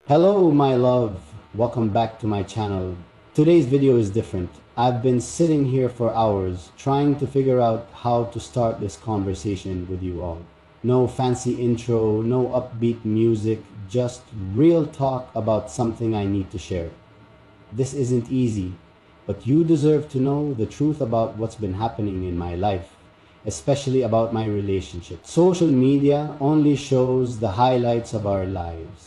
Hello my love, welcome back to my channel. Today's video is different. I've been sitting here for hours trying to figure out how to start this conversation with you all. No fancy intro, no upbeat music, just real talk about something I need to share. This isn't easy, but you deserve to know the truth about what's been happening in my life, especially about my relationship. Social media only shows the highlights of our lives.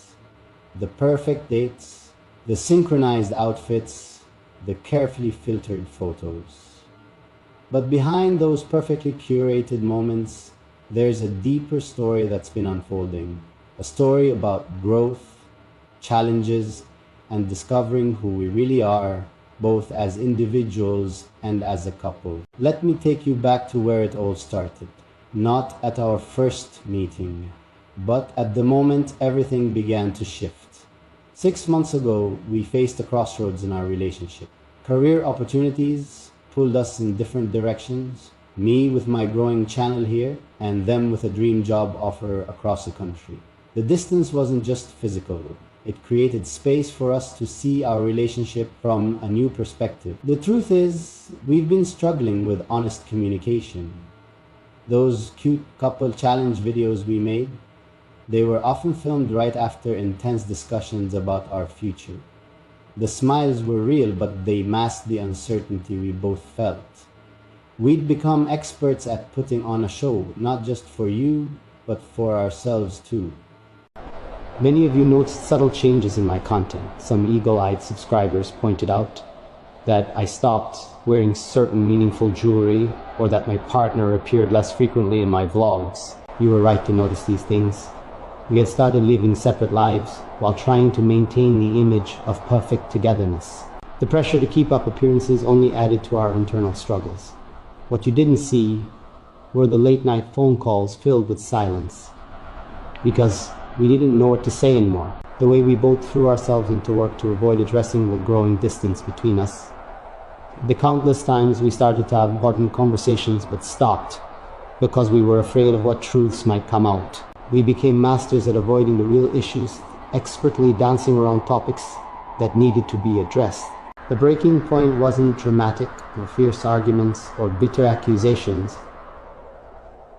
The perfect dates, the synchronized outfits, the carefully filtered photos. But behind those perfectly curated moments, there's a deeper story that's been unfolding. A story about growth, challenges, and discovering who we really are, both as individuals and as a couple. Let me take you back to where it all started. Not at our first meeting, but at the moment everything began to shift. 6 months ago, we faced a crossroads in our relationship. Career opportunities pulled us in different directions, me with my growing channel here, and them with a dream job offer across the country. The distance wasn't just physical. It created space for us to see our relationship from a new perspective. The truth is, we've been struggling with honest communication. Those cute couple challenge videos we made, they were often filmed right after intense discussions about our future. The smiles were real, but they masked the uncertainty we both felt. We'd become experts at putting on a show, not just for you, but for ourselves too. Many of you noticed subtle changes in my content. Some eagle-eyed subscribers pointed out that I stopped wearing certain meaningful jewelry, or that my partner appeared less frequently in my vlogs. You were right to notice these things. We had started living separate lives while trying to maintain the image of perfect togetherness. The pressure to keep up appearances only added to our internal struggles. What you didn't see were the late-night phone calls filled with silence, because we didn't know what to say anymore. The way we both threw ourselves into work to avoid addressing the growing distance between us. The countless times we started to have important conversations but stopped because we were afraid of what truths might come out. We became masters at avoiding the real issues, expertly dancing around topics that needed to be addressed. The breaking point wasn't dramatic or fierce arguments or bitter accusations.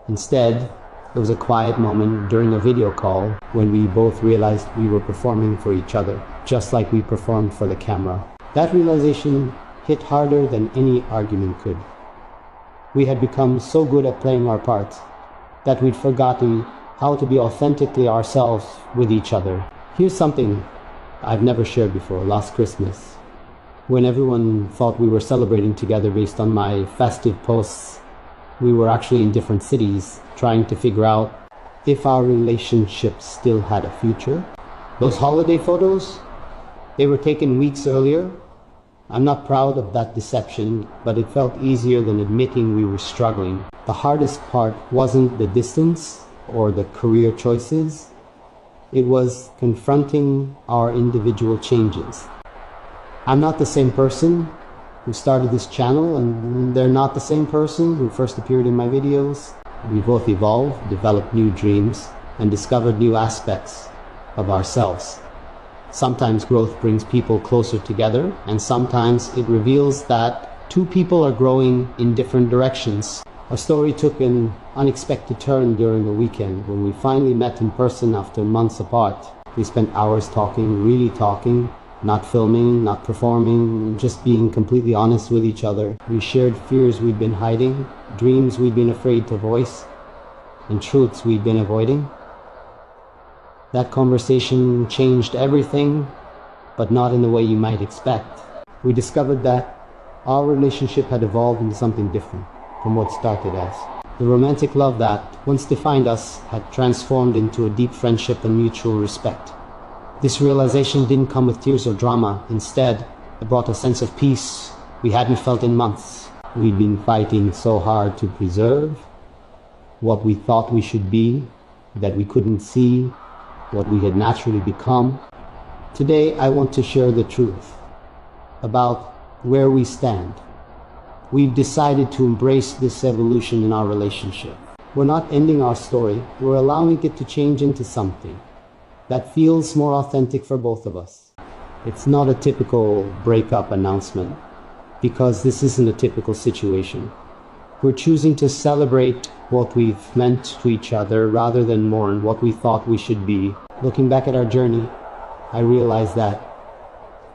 Instead, there was a quiet moment during a video call when we both realized we were performing for each other, just like we performed for the camera. That realization hit harder than any argument could. We had become so good at playing our parts that we'd forgotten how to be authentically ourselves with each other. Here's something I've never shared before. Last Christmas, when everyone thought we were celebrating together based on my festive posts, we were actually in different cities trying to figure out if our relationship still had a future. Those holiday photos, they were taken weeks earlier. I'm not proud of that deception, but it felt easier than admitting we were struggling. The hardest part wasn't the distance or the career choices. It was confronting our individual changes. I'm not the same person who started this channel, and they're not the same person who first appeared in my videos. We both evolved, developed new dreams, and discovered new aspects of ourselves. Sometimes growth brings people closer together, and sometimes it reveals that two people are growing in different directions. Our story took an unexpected turn during a weekend when we finally met in person after months apart. We spent hours talking, really talking, not filming, not performing, just being completely honest with each other. We shared fears we'd been hiding, dreams we'd been afraid to voice, and truths we'd been avoiding. That conversation changed everything, but not in the way you might expect. We discovered that our relationship had evolved into something different from what started as. The romantic love that once defined us had transformed into a deep friendship and mutual respect. This realization didn't come with tears or drama. Instead, it brought a sense of peace we hadn't felt in months. We'd been fighting so hard to preserve what we thought we should be, that we couldn't see what we had naturally become. Today, I want to share the truth about where we stand. We've decided to embrace this evolution in our relationship. We're not ending our story, we're allowing it to change into something that feels more authentic for both of us. It's not a typical breakup announcement, because this isn't a typical situation. We're choosing to celebrate what we've meant to each other rather than mourn what we thought we should be. Looking back at our journey, I realized that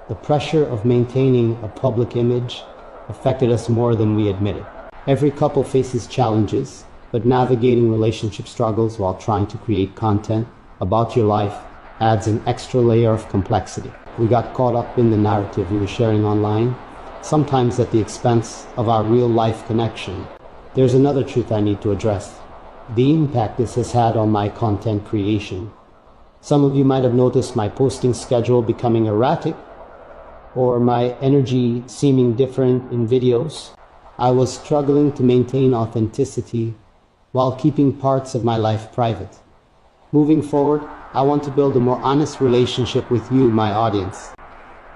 the pressure of maintaining a public image affected us more than we admitted. Every couple faces challenges, but navigating relationship struggles while trying to create content about your life adds an extra layer of complexity. We got caught up in the narrative we were sharing online, sometimes at the expense of our real-life connection. There's another truth I need to address: the impact this has had on my content creation. Some of you might have noticed my posting schedule becoming erratic, or my energy seeming different in videos. I was struggling to maintain authenticity while keeping parts of my life private. Moving forward, I want to build a more honest relationship with you, my audience.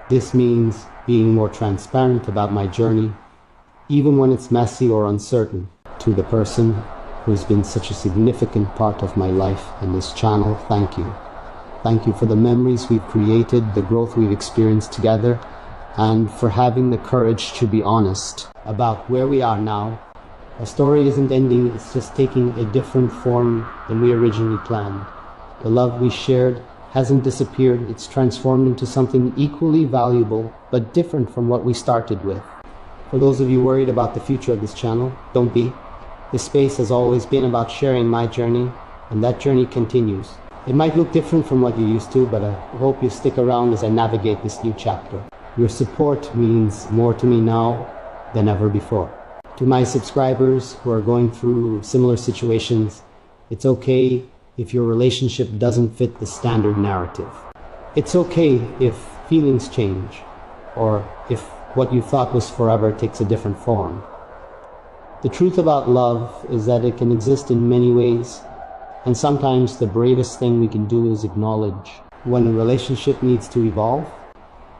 This means being more transparent about my journey, even when it's messy or uncertain. To the person who's been such a significant part of my life and this channel, thank you. Thank you for the memories we've created, the growth we've experienced together, and for having the courage to be honest about where we are now. Our story isn't ending, it's just taking a different form than we originally planned. The love we shared hasn't disappeared, it's transformed into something equally valuable, but different from what we started with. For those of you worried about the future of this channel, don't be. This space has always been about sharing my journey, and that journey continues. It might look different from what you're used to, but I hope you stick around as I navigate this new chapter. Your support means more to me now than ever before. To my subscribers who are going through similar situations, it's okay if your relationship doesn't fit the standard narrative. It's okay if feelings change, or if what you thought was forever takes a different form. The truth about love is that it can exist in many ways, and sometimes the bravest thing we can do is acknowledge when a relationship needs to evolve.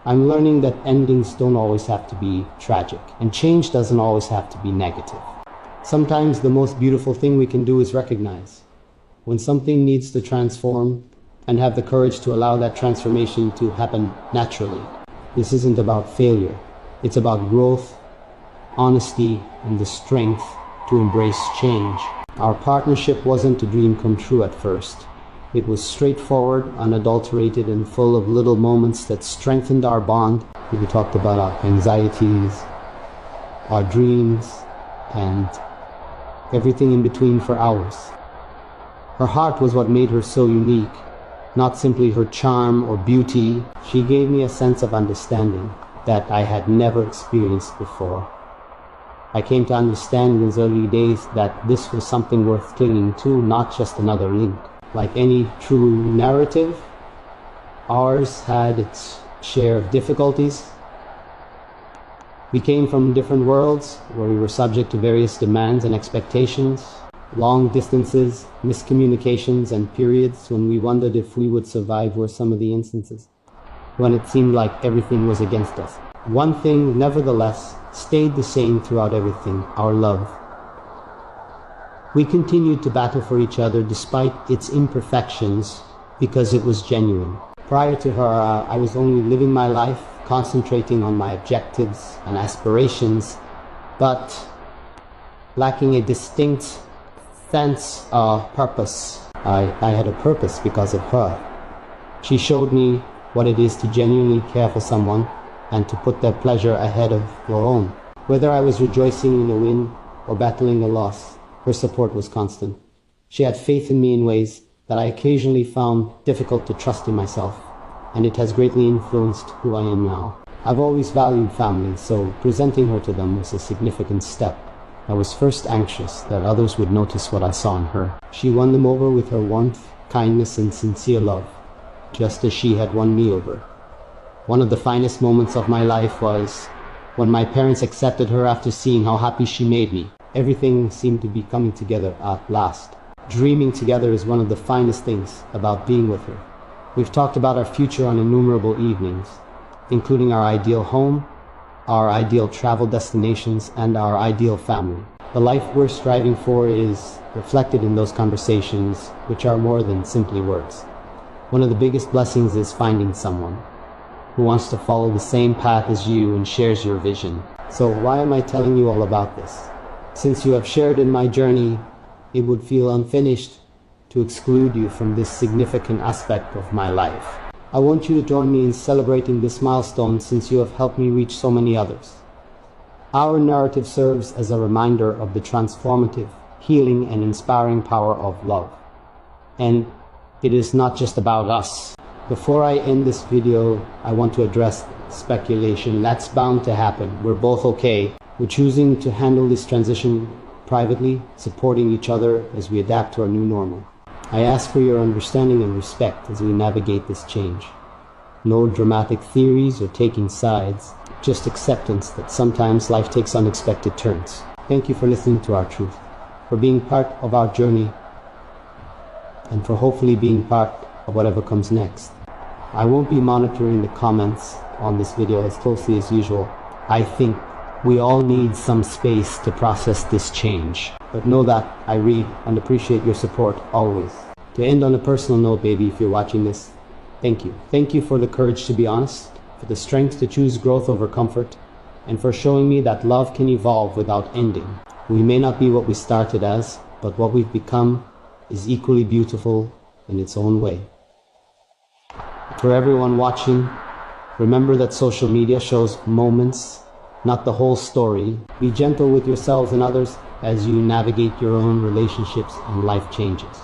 I'm learning that endings don't always have to be tragic, and change doesn't always have to be negative. Sometimes the most beautiful thing we can do is recognize when something needs to transform and have the courage to allow that transformation to happen naturally. This isn't about failure. It's about growth, honesty, and the strength to embrace change. Our partnership wasn't a dream come true at first. It was straightforward, unadulterated, and full of little moments that strengthened our bond. We talked about our anxieties, our dreams, and everything in between for hours. Her heart was what made her so unique, not simply her charm or beauty. She gave me a sense of understanding that I had never experienced before. I came to understand in those early days that this was something worth clinging to, not just another link. Like any true narrative, ours had its share of difficulties. We came from different worlds where we were subject to various demands and expectations, long distances, miscommunications, and periods when we wondered if we would survive were some of the instances when it seemed like everything was against us. One thing, nevertheless, stayed the same throughout everything: our love. We continued to battle for each other despite its imperfections because it was genuine. Prior to her, I was only living my life, concentrating on my objectives and aspirations, but lacking a distinct sense of purpose. I had a purpose because of her. She showed me what it is to genuinely care for someone and to put their pleasure ahead of your own. Whether I was rejoicing in a win or battling a loss, her support was constant. She had faith in me in ways that I occasionally found difficult to trust in myself, and it has greatly influenced who I am now. I've always valued family, so presenting her to them was a significant step. I was first anxious that others would notice what I saw in her. She won them over with her warmth, kindness, and sincere love, just as she had won me over. One of the finest moments of my life was when my parents accepted her after seeing how happy she made me. Everything seemed to be coming together at last. Dreaming together is one of the finest things about being with her. We've talked about our future on innumerable evenings, including our ideal home, our ideal travel destinations, and our ideal family. The life we're striving for is reflected in those conversations, which are more than simply words. One of the biggest blessings is finding someone who wants to follow the same path as you and shares your vision. So why am I telling you all about this? Since you have shared in my journey, it would feel unfinished to exclude you from this significant aspect of my life. I want you to join me in celebrating this milestone since you have helped me reach so many others. Our narrative serves as a reminder of the transformative, healing, and inspiring power of love. And it is not just about us. Before I end this video, I want to address speculation. That's bound to happen. We're both okay. We're choosing to handle this transition privately, supporting each other as we adapt to our new normal. I ask for your understanding and respect as we navigate this change. No dramatic theories or taking sides, just acceptance that sometimes life takes unexpected turns. Thank you for listening to our truth, for being part of our journey, and for hopefully being part of whatever comes next. I won't be monitoring the comments on this video as closely as usual. I think we all need some space to process this change. But know that I read and appreciate your support always. To end on a personal note, baby, if you're watching this, thank you. Thank you for the courage to be honest, for the strength to choose growth over comfort, and for showing me that love can evolve without ending. We may not be what we started as, but what we've become is equally beautiful in its own way. For everyone watching, remember that social media shows moments, not the whole story. Be gentle with yourselves and others as you navigate your own relationships and life changes.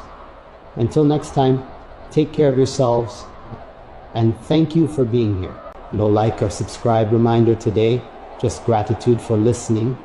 Until next time, take care of yourselves, and thank you for being here. No like or subscribe reminder today, just gratitude for listening.